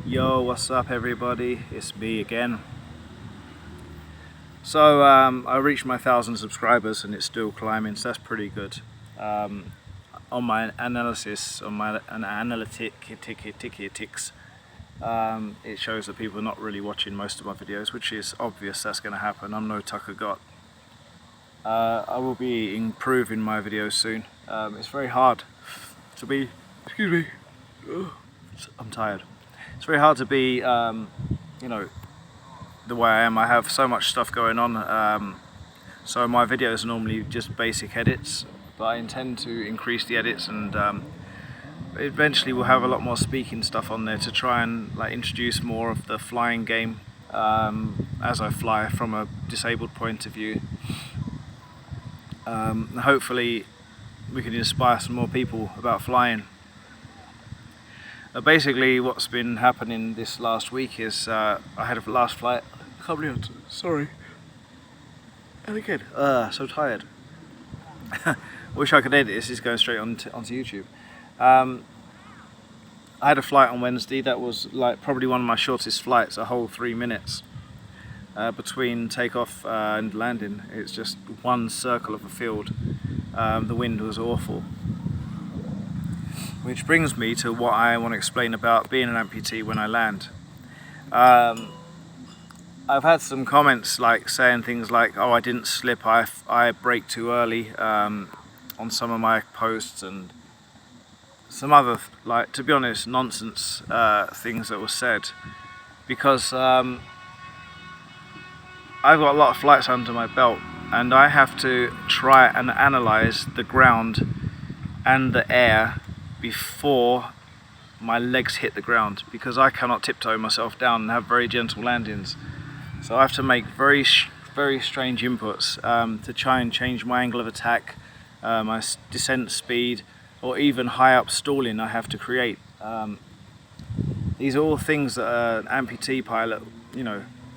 Yo, what's up everybody? It's me again. So I reached my 1,000 subscribers and it's still climbing, so that's pretty good. On my analysis, on my analytics, it shows that people are not really watching most of my videos, which is obvious. That's going to happen. I'm no Tucker Gott. I will be improving my videos soon. It's very hard to be, excuse me, I'm tired. It's very hard to be, you know, the way I am. I have so much stuff going on, so my videos are normally just basic edits, but I intend to increase the edits, and eventually we'll have a lot more speaking stuff on there to try and introduce more of the flying game as I fly from a disabled point of view. Hopefully we can inspire some more people about flying. Basically what's been happening this last week is I had a last flight. I can't believe it, sorry. And again, so tired. Wish I could edit this. Is going straight onto YouTube. I had a flight on Wednesday that was probably one of my shortest flights, a whole 3 minutes between takeoff and landing. It's just one circle of a field. The wind was awful. Which brings me to what I want to explain about being an amputee when I land. I've had some comments saying things like, oh, I didn't slip, I braked too early on some of my posts, and some other, to be honest, nonsense things that were said. Because I've got a lot of flights under my belt, and I have to try and analyze the ground and the air before my legs hit the ground, because I cannot tiptoe myself down and have very gentle landings. So I have to make very strange inputs to try and change my angle of attack, my descent speed, or even high up stalling I have to create. These are all things that an amputee pilot,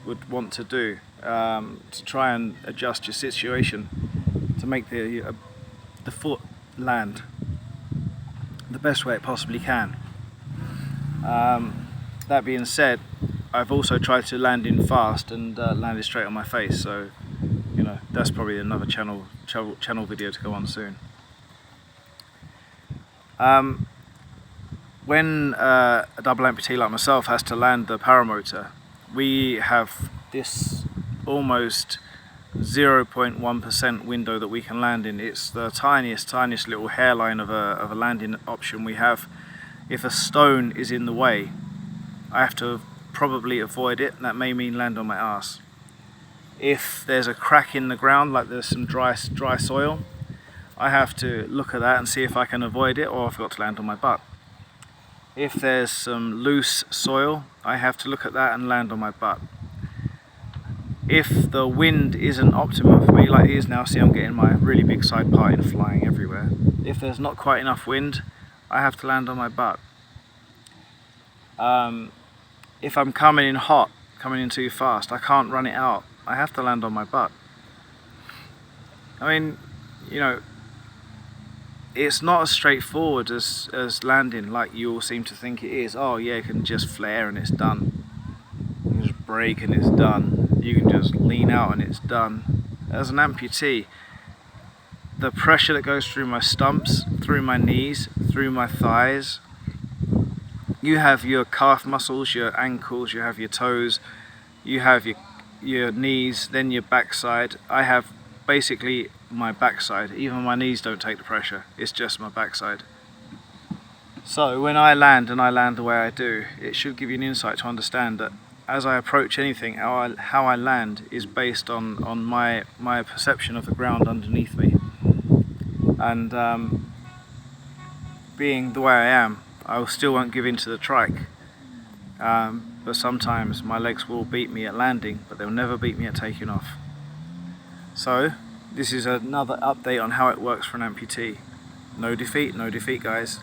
would want to do to try and adjust your situation to make the foot land the best way it possibly can. That being said, I've also tried to land in fast and landed straight on my face, so that's probably another channel video to go on soon. When a double amputee like myself has to land the paramotor, we have this almost 0.1% window that we can land in. It's the tiniest little hairline of a landing option we have. If a stone is in the way, I have to probably avoid it, and that may mean land on my ass. If there's a crack in the ground, like there's some dry soil, I have to look at that and see if I can avoid it, or I've got to land on my butt. If there's some loose soil, I have to look at that and land on my butt. If the wind isn't optimum for me, like it is now, see I'm getting my really big side part in flying everywhere. If there's not quite enough wind, I have to land on my butt. If I'm coming in hot, coming in too fast, I can't run it out, I have to land on my butt. I mean, it's not as straightforward as landing like you all seem to think it is. Oh yeah, you can just flare and it's done. You can just brake and it's done. You can just lean out and it's done. As an amputee, the pressure that goes through my stumps, through my knees, through my thighs, you have your calf muscles, your ankles, you have your toes, you have your knees, then your backside. I have basically my backside. Even my knees don't take the pressure, it's just my backside. So when I land, and I land the way I do, it should give you an insight to understand that as I approach anything, how I land is based on my perception of the ground underneath me. And being the way I am, I still won't give in to the trike. But sometimes my legs will beat me at landing, but they'll never beat me at taking off. So this is another update on how it works for an amputee. No defeat, guys.